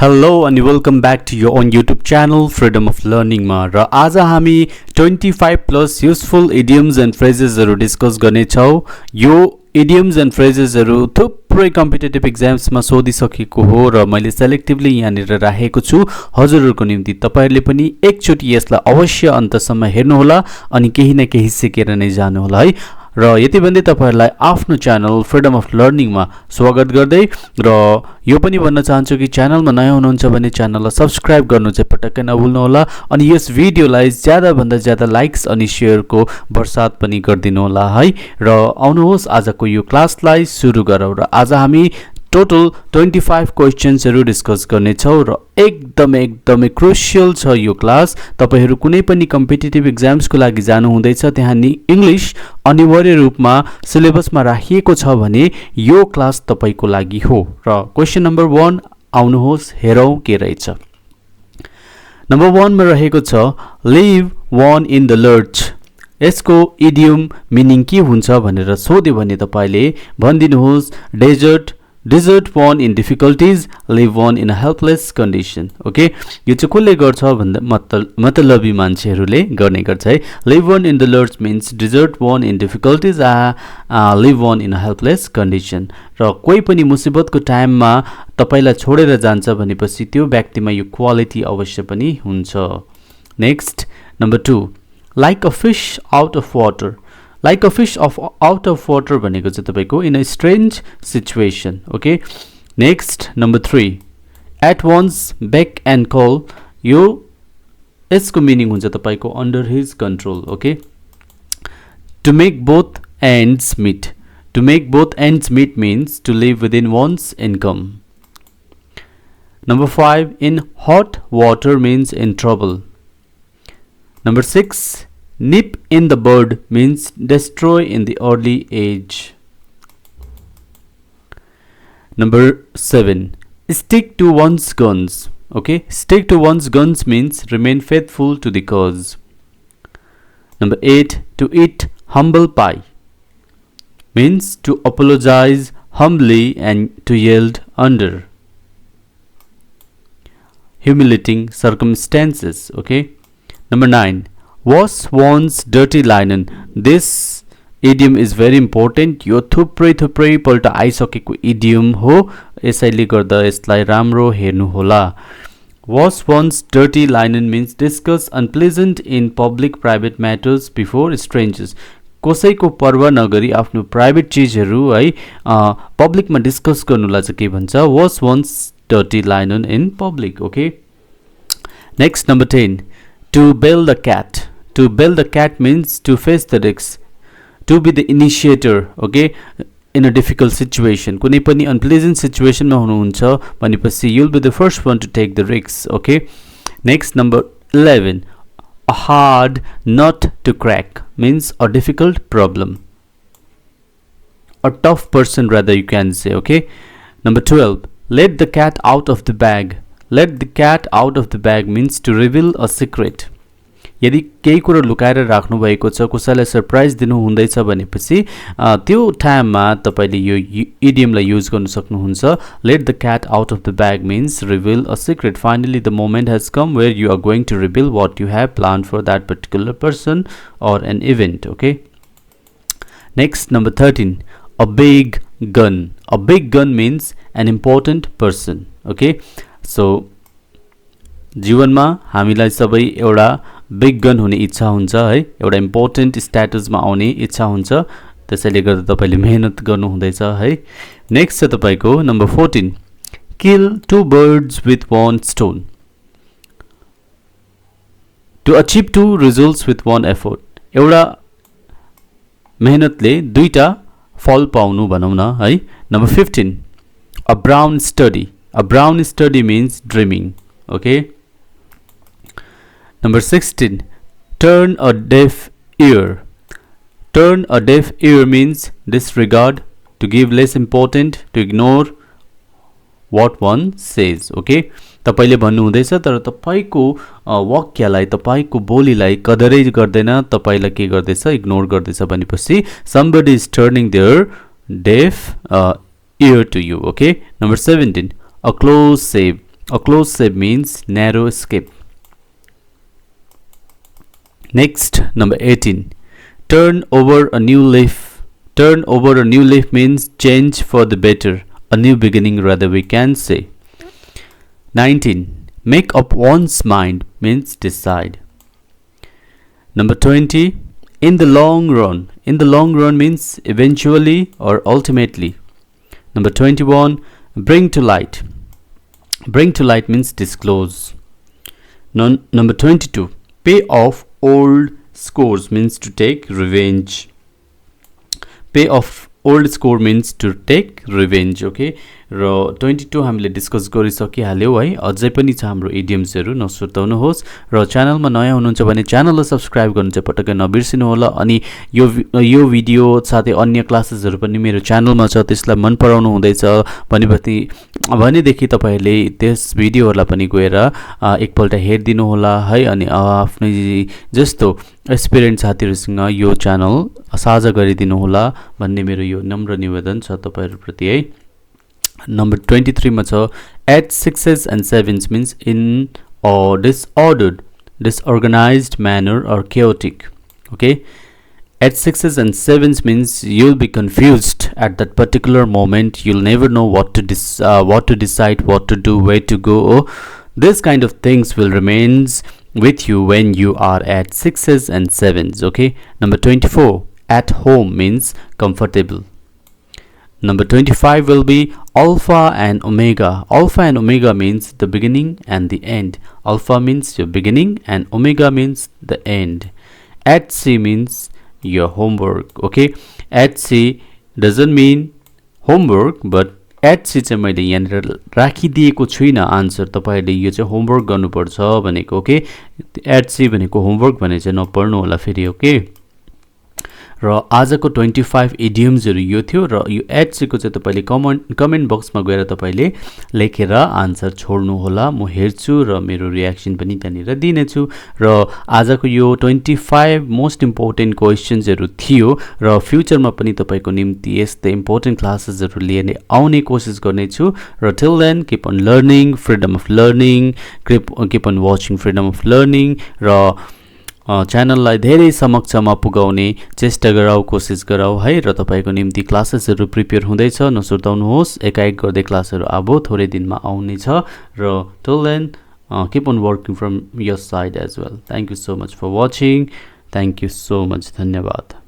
Hello and welcome back to your own YouTube channel Freedom of Learning मा र आज हामी 25 plus useful idioms and phrases हरु discuss गर्ने छौं। यो idioms and phrases हरु थुप्रै कम्पिटिटिभ एक्जाम्स मा सोधिसकेको हो र मैले सेलेक्टिभली यहाँनिर राखेको छु हजुरहरुको निम्ति। तपाईहरुले पनि एकचोटी यसलाई अवश्य अन्तसम्म हेर्नु होला अनि केही न केही सिकेर नै जानु होला है। र यति भन्दै तपाईहरुलाई आफ्नो च्यानल फ्रीडम अफ लर्निङ मा स्वागत गर्दै र यो पनि भन्न चाहन्छु कि च्यानलमा नयाँ हुनुहुन्छ भने च्यानललाई सब्स्क्राइब गर्नु चाहिँ पटक्कै नभुल्नु होला अनि यस भिडियोलाई ज्यादा भन्दा ज्यादा लाइक्स अनि शेयरको बर्सात पनि गरिदिनु होला है। र आउनुहोस् आजको यो क्लासलाई सुरु गरौँ र आज हामी टोटल 25 क्वेशन्सहरु डिस्कस गर्ने छौं र एकदमै क्रुशियल छ यो क्लास। तपाईहरु कुनै पनि कम्पिटिटिभ एक्जाम्सको लागि जानु हुँदैछ त्यहाँ नि इंग्लिश अनिवार्य रूपमा सिलेबसमा राखिएको छ भने यो क्लास तपाईको लागि हो। र क्वेशन नम्बर 1 आउनुहोस् हेरौं के रहेछ। नम्बर 1 मा रहेको छ leave one in the lurch. यसको इडियम मिनिङ के हुन्छ भनेर सोध्यो भने तपाईले भनिदिनुहोस् desert one in difficulties, leave one in a helpless condition. Okay, यो चाहिँ कसले गर्छ भन्दा मतलबी मान्छेहरुले गर्ने गर्छ है। leave one in the lurch means desert one in difficulties, leave one in a helpless condition. र कोही पनि मुसिबतको टाइममा तपाईलाई छोडेर जान्छ भनेपछि त्यो व्यक्तिमा यो क्वालिटी अवश्य पनि हुन्छ। Next number 2 like a fish out of water. Like a fish out of water भनेको चाहिँ तपाईको in a strange situation. Okay, next number 3 at once beck and call. यो यसको मिनिङ हुन्छ तपाईको under his control. Okay, to make both ends meet. To make both ends meet means to live within one's income. Number 5 in hot water means in trouble. Number 6 nip in the bud means destroy in the early age. Number 7 stick to one's guns. Okay, stick to one's guns means remain faithful to the cause. Number 8 to eat humble pie means to apologize humbly and to yield under humiliating circumstances. Okay, number 9 wash one's dirty linen. This idiom is very important. यो थुप्रै पल्ट आइसकेको idiom हो यसैले गर्दा यसलाई राम्रो हेर्नु होला। wash one's dirty linen means discuss unpleasant in public private matters before strangers. कसैको पर्वा नगरी आफ्नो प्राइभेट चीजहरु है पब्लिकमा डिस्कस गर्नुलाई चाहिँ के भन्छ wash one's dirty linen in public. Okay, next number 10 to bail the cat. To bail the cat means to face the risks, to be the initiator. Okay, in a difficult situation कुनै पनि unpleasant situation मा हुनुहुन्छ भनेपछि you'll be the first one to take the risks. Okay, next number 11 a hard nut to crack means a difficult problem, a tough person rather you can say. Okay, number 12 let the cat out of the bag. Let the cat out of the bag means to reveal a secret. यदि केही कुरा लुकाएर राख्नु भएको छ कसैलाई surprise दिनु हुँदैछ भनेपछि त्यो टाइममा तपाईले यो इडियमलाई युज गर्न सक्नुहुन्छ। let the cat out of the bag means reveal a secret. Finally the moment has come where you are going to reveal what you have planned for that particular person or an event. Okay, next number 13 a big gun. A big gun means an important person. Okay, so जीवनमा हामीलाई सबै एउटा big gun हुने इच्छा हुन्छ है, एउटा important स्ट्याटसमा आउने इच्छा हुन्छ त्यसैले गर्दा तपाईले मेहनत गर्नु हुँदैछ है। नेक्स्ट छ तपाईको number 14 kill two birds with one stone. To achieve two results with one effort. एउटा मेहनतले दुईटा फल पाउनु भनौं न है। Number 15 a brown study. A brown study means dreaming. Okay, number 16 turn a deaf ear. Turn a deaf ear means disregard, to give less important, to ignore what one says. Okay, तपाईले भन्नु हुँदैछ तर तपाईको वाक्यलाई तपाईको बोलीलाई कदरै गर्दैन तपाईलाई के गर्दैछ इग्नोर गर्दैछ भनेपछि somebody is turning their deaf ear to you. Okay, number 17 a close shave. A close shave means narrow escape. Next, number 18. Turn over a new leaf. Turn over a new leaf means change for the better. A new beginning, rather, we can say. 19. Make up one's mind means decide. Number 20. In the long run. In the long run means eventually or ultimately. Number 21. Bring to light. Bring to light means disclose. Number 22. Pay off old scores means to take revenge. Pay off old score means to take revenge. Okay, र 22 हामीले discuss गरिसकिहाल्यौँ है. अझै पनि छ हाम्रो इडियम्सहरू, नसुर्ताउनुहोस्. र च्यानलमा नयाँ हुनुहुन्छ भने च्यानललाई सब्स्क्राइब गर्नु चाहिँ पटक्कै नबिर्सिनु होला. अनि यो भिडियो साथै अन्य क्लासेसहरू पनि मेरो च्यानलमा छ, त्यसलाई मन पराउनु हुँदैछ भनेदेखि तपाईहरूले त्यस भिडियोहरूलाई पनि गएर एकपल्ट हेरिदिनु होला है. अनि आफ्नै जस्तो एस्पिरेन्ट साथीहरूसँग यो च्यानल साझा गरिदिनु होला भन्ने मेरो यो नम्र निवेदन छ तपाईहरुप्रति है. Number 23 मा छ at 6s and 7s means in a disordered, disorganized manner or chaotic. Okay, at 6s and 7s means you'll be confused at that particular moment. You'll never know what to decide, what to do, where to go. This kind of things will remains with you when you are at 6s and 7s. Okay, number 24 at home means comfortable. Number 25 will be alpha and omega. Alpha and omega means the beginning and the end. Alpha means your beginning and omega means the end. At sea means your homework. Okay, at sea doesn't mean homework, but at sea चाहिँ मैले यहाँनिर राखिदिएको छुइनँ answer. तपाईहरुले यो चाहिँ homework गर्नुपर्छ भनेको. ओके, at sea भनेको होमवर्क भने चाहिँ नपढ्नु होला फेरि. ओके, र आजको 25 इडियम्सहरू यो थियो. र यो एचसीको चाहिँ तपाईले कमेन्ट बक्समा गएर तपाईले लेखेर आन्सर छोड्नु होला. म हेर्छु र मेरो रियाक्सन पनि त्यहाँनिर दिनेछु. र आजको यो 25 मोस्ट इम्पोर्टेन्ट क्वेशन्सहरू थियो र फ्युचरमा पनि तपाईको निम्ति यस्तै इम्पोर्टेन्ट क्लासेसहरू लिएर आउने कोसिस गर्नेछु. र till then keep on learning, freedom of learning, keep on watching freedom of learning. र च्यानललाई धेरै समक्षमा पुगाउने चेष्टा गराऊ, कोसिस गराऊ है. र तपाईको निम्ति क्लासेसहरू प्रिपेयर हुँदैछ, नसुर्ताउनुहोस्. एकाएक गर्दै क्लासहरू अब थोरै दिनमा आउने छ. र till then keep on working from your side as well. Thank you so much for watching. Thank you so much. धन्यवाद.